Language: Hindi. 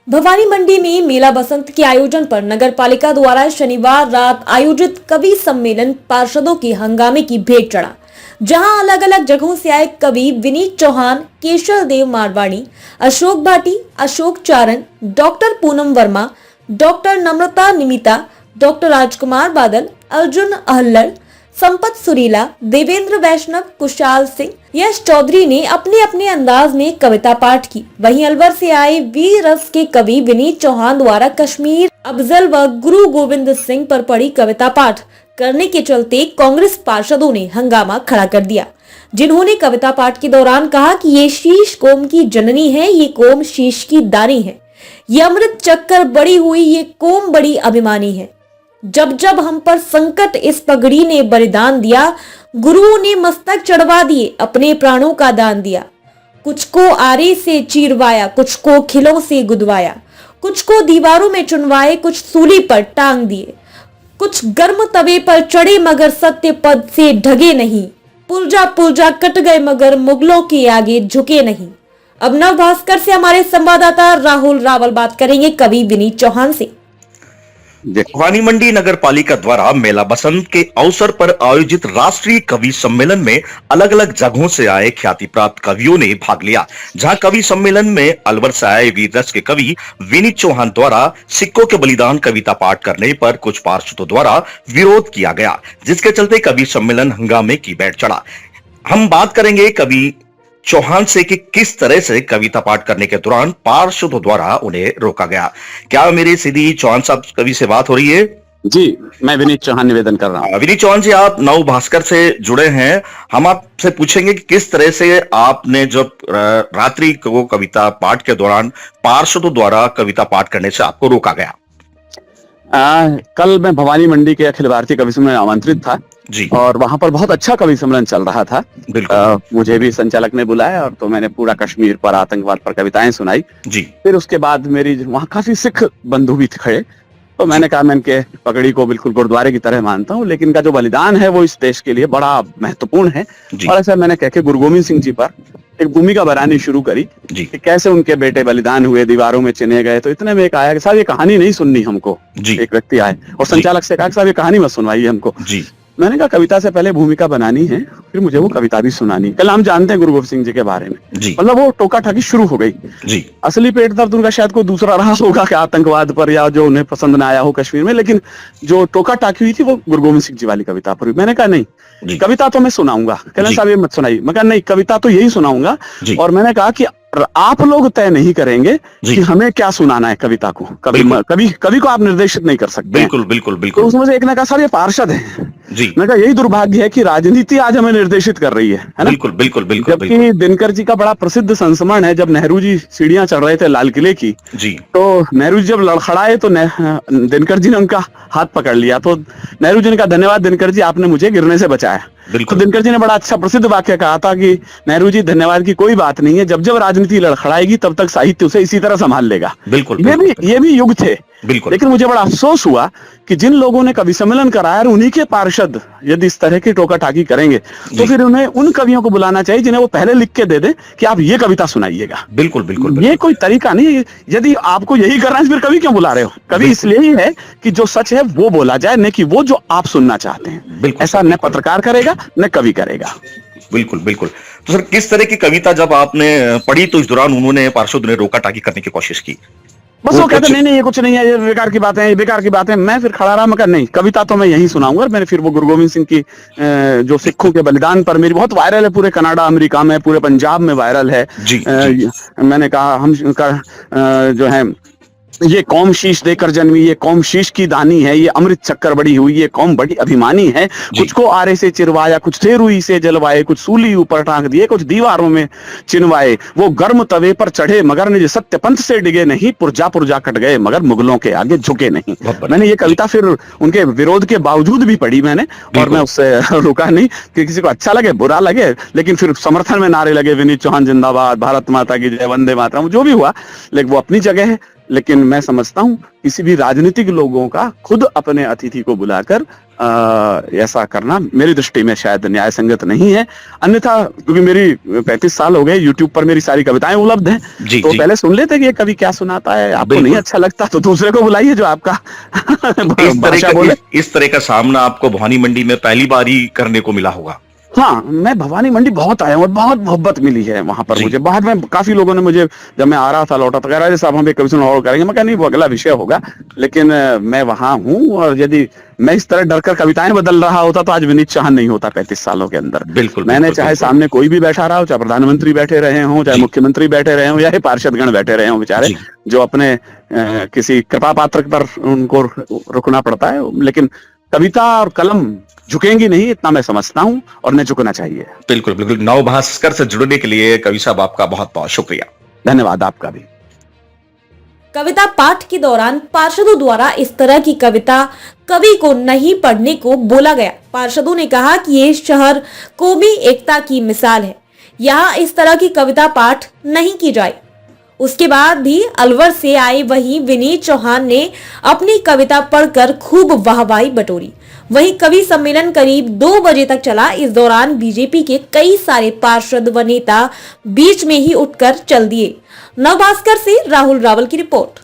भवानी मंडी में मेला बसंत के आयोजन पर नगर पालिका द्वारा शनिवार रात आयोजित कवि सम्मेलन पार्षदों के हंगामे की भेंट चढ़ा, जहां अलग अलग जगहों से आए कवि विनीत चौहान, केशव देव मारवाड़ी, अशोक भाटी, अशोक चारण, डॉक्टर पूनम वर्मा, डॉक्टर नम्रता निमिता, डॉक्टर राजकुमार बादल, अर्जुन अहल्लर, संपत सुरीला, देवेंद्र वैष्णव, कुशाल सिंह, यश चौधरी ने अपने अपने अंदाज में कविता पाठ की। वहीं अलवर से आए वीर रस के कवि विनीत चौहान द्वारा कश्मीर अफजल व गुरु गोविंद सिंह पर पढ़ी कविता पाठ करने के चलते कांग्रेस पार्षदों ने हंगामा खड़ा कर दिया, जिन्होंने कविता पाठ के दौरान कहा कि ये शीश कौम की जननी है, ये कौम शीश की दानी है, ये अमृत चक्कर बड़ी हुई, ये कौम बड़ी अभिमानी है। जब जब हम पर संकट इस पगड़ी ने बलिदान दिया, गुरुओं ने मस्तक चढ़वा दिए, अपने प्राणों का दान दिया। कुछ को आरे से चीरवाया, कुछ को खिलों से गुदवाया, कुछ को दीवारों में चुनवाए, कुछ सूली पर टांग दिए, कुछ गर्म तवे पर चढ़े मगर सत्य पद से ढगे नहीं, पुर्जा पुर्जा कट गए मगर मुगलों के आगे झुके नहीं। अब नव भास्कर से हमारे संवाददाता राहुल रावल बात करेंगे कवि विनीत चौहान से। भवानी मंडी नगर पालिका द्वारा मेला बसंत के अवसर पर आयोजित राष्ट्रीय कवि सम्मेलन में अलग अलग जगहों से आए ख्याति प्राप्त कवियों ने भाग लिया, जहां कवि सम्मेलन में अलवर से आए वीर रस के कवि विनीत चौहान द्वारा सिक्कों के बलिदान कविता पाठ करने पर कुछ पार्षदों द्वारा विरोध किया गया, जिसके चलते कवि सम्मेलन हंगामे की भेंट चढ़ा। हम बात करेंगे कवि चौहान से कि किस तरह से कविता पाठ करने के दौरान पार्षदों द्वारा उन्हें रोका गया। क्या मेरी सीधी चौहान साहब कवि से बात हो रही है? जी, मैं विनीत चौहान निवेदन कर रहा हूँ। विनीत चौहान जी, आप नव भास्कर से जुड़े हैं। हम आपसे पूछेंगे कि किस तरह से आपने जब रात्रि को कविता पाठ के दौरान पार्षदों द्वारा कविता पाठ करने से आपको रोका गया। कल मैं भवानी मंडी के अखिल भारतीय कवि सम्मेलन में आमंत्रित था जी, और वहां पर बहुत अच्छा कवि सम्मेलन चल रहा था। मुझे भी संचालक ने बुलाया और तो मैंने पूरा कश्मीर पर, आतंकवाद पर कविताएं सुनाई जी। फिर उसके बाद मेरी वहां काफी सिख बंधु भी खड़े, तो मैंने कहा मैं इनके पगड़ी को बिल्कुल गुरुद्वारे की तरह मानता हूँ, लेकिन इनका जो बलिदान है वो इस देश के लिए बड़ा महत्वपूर्ण है। और ऐसा मैंने कह के गुरु गोविंद सिंह जी पर एक भूमिका बनानी शुरू करी कि कैसे उनके बेटे बलिदान हुए, दीवारों में चिने गए। तो इतने में एक आया कि साहब ये कहानी नहीं सुननी हमको, एक व्यक्ति आए और संचालक से कहा कि साहब ये कहानी मत सुनवाइए हमको। मैंने कहा कविता से पहले भूमिका बनानी है, फिर मुझे वो कविता भी सुनानी। कल हम जानते हैं गुरु गोविंद सिंह जी के बारे में, मतलब वो टोका ठाकी शुरू हो गई जी। असली पेट दर्द उनका शायद कोई दूसरा रहा होगा कि आतंकवाद पर, या जो उन्हें पसंद ना आया हो कश्मीर में, लेकिन जो टोका टाकी हुई थी वो गुरु गोविंद सिंह जी वाली कविता पर। मैंने कहा नहीं, कविता तो मैं सुनाऊंगा। कहना साहब ये मत सुनाइए। मैं कहा नहीं, कविता तो यही सुनाऊंगा। और मैंने कहा कि आप लोग तय नहीं करेंगे कि हमें क्या सुनाना है कविता को, कवि को आप निर्देशित नहीं कर सकते। बिल्कुल बिल्कुल बिल्कुल। तो उसमें से एक ने कहा साहब ये पार्षद है जी। मैं कहा यही दुर्भाग्य है कि राजनीति आज हमें निर्देशित कर रही है ना? बिल्कुल बिल्कुल बिल्कुल। जबकि दिनकर जी का बड़ा प्रसिद्ध संस्मरण है, जब नेहरू जी सीढ़ियां चढ़ रहे थे लाल किले की जी, तो नेहरू जी जब लड़खड़ाए तो दिनकर जी ने उनका हाथ पकड़ लिया। तो नेहरू जी ने कहा धन्यवाद दिनकर जी, आपने मुझे गिरने से बचाया। तो दिनकर जी ने बड़ा अच्छा प्रसिद्ध वाक्य कहा था कि नेहरू जी धन्यवाद की कोई बात नहीं है, जब जब राजनीति लड़खड़ाएगी तब तक साहित्य उसे इसी तरह संभाल लेगा। बिल्कुल, ये भी युग थे। बिल्कुल। लेकिन मुझे बड़ा अफसोस हुआ कि जिन लोगों ने कवि सम्मेलन कराया और उन्हीं के पार्षद यदि इस तरह की टोका टाकी करेंगे तो फिर उन्हें उन कवियों को बुलाना चाहिए जिन्हें वो पहले लिख के दे दे कि आप ये कविता सुनाइएगा। बिल्कुल बिल्कुल। ये कोई तरीका नहीं। यदि आपको यही करना है फिर कवि क्यों बुला रहे हो? कवि इसलिए ही है कि जो सच है वो बोला जाए, न कि वो जो आप सुनना चाहते हैं। ऐसा न पत्रकार करेगा न कवि करेगा। बिल्कुल बिल्कुल। तो सर, किस तरह की कविता जब आपने पढ़ी तो इस दौरान उन्होंने पार्षदों ने रोका टाकी करने की कोशिश की? बस वो कहते नहीं ये कुछ नहीं है, ये बेकार की बातें हैं, ये बेकार की बातें हैं। मैं फिर खड़ा रहा, मैं कहा नहीं, कविता तो मैं यही सुनाऊंगा। मैंने फिर वो गुरु गोविंद सिंह की जो सिखों के बलिदान पर मेरी बहुत वायरल है, पूरे कनाडा अमेरिका में, पूरे पंजाब में वायरल है जी। मैंने कहा हम जो है ये कौम शीश देकर जन्मी, ये कौम शीश की दानी है, ये अमृत चक्कर बड़ी हुई, ये कौम बड़ी अभिमानी है। कुछ को आरे से चिरवाया, कुछ से रुई से जलवाए, कुछ सूली ऊपर टांग दिए, कुछ दीवारों में चिनवाए। वो गर्म तवे पर चढ़े मगर निज सत्य पंथ से डिगे नहीं, पुर्जा पुर्जा कट गए मगर मुगलों के आगे झुके नहीं। मैंने ये कविता फिर उनके विरोध के बावजूद भी पढ़ी मैंने, और मैं उससे रुका नहीं कि किसी को अच्छा लगे बुरा लगे, लेकिन फिर समर्थन में नारे लगे विनीत चौहान जिंदाबाद, भारत माता की जय, वंदे मातरम, जो भी हुआ। लेकिन वो अपनी जगह है, लेकिन मैं समझता हूँ किसी भी राजनीतिक लोगों का खुद अपने अतिथि को बुलाकर ऐसा करना मेरी दृष्टि में शायद न्याय संगत नहीं है। अन्यथा क्योंकि मेरी 35 साल हो गए, YouTube पर मेरी सारी कविताएं उपलब्ध हैं, तो पहले सुन लेते कि ये कवि क्या सुनाता है। आपको नहीं अच्छा लगता तो दूसरे को बुलाइए जो आपका भाषा बोले। इस तरह का सामना आपको भवानी मंडी में पहली बार ही करने को मिला होगा। हाँ, मैं भवानी मंडी बहुत आया हूँ और बहुत मोहब्बत मिली है वहां पर मुझे। बाद में काफी लोगों ने मुझे, जब मैं आ रहा था लौटा तो कह रहा है साहब हम एक कवि सुना और करेंगे। मैं कहा नहीं, वो अगला विषय होगा। लेकिन मैं वहां हूँ, और यदि मैं इस तरह डरकर कविताएं बदल रहा होता तो आज विनीत चौहान नहीं होता 35 सालों के अंदर। बिल्कुल, मैंने चाहे सामने कोई भी बैठा रहा हो, चाहे प्रधानमंत्री बैठे रहे हों, चाहे मुख्यमंत्री बैठे रहे हों, या पार्षदगण बैठे रहे हों बेचारे, जो अपने किसी कृपा पात्र पर उनको रुकना पड़ता है, लेकिन कविता और कलम झुकेंगी नहीं, इतना मैं समझता हूं, और न झुकना चाहिए। बिल्कुल बिल्कुल। नवभास्कर से जुड़ने के लिए कवि साहब आपका बहुत बहुत शुक्रिया। धन्यवाद आपका भी। कविता पाठ के दौरान पार्षदों द्वारा इस तरह की कविता कवि को नहीं पढ़ने को बोला गया। पार्षदों ने कहा कि ये शहर कौमी एकता की मिसाल है, यहाँ इस तरह की कविता पाठ नहीं की जाए। उसके बाद भी अलवर से आए वहीं विनीत चौहान ने अपनी कविता पढ़कर खूब वाहवाही बटोरी। वहीं कवि सम्मेलन करीब 2 बजे तक चला। इस दौरान बीजेपी के कई सारे पार्षद व नेता बीच में ही उठकर चल दिए। नवभास्कर से राहुल रावल की रिपोर्ट।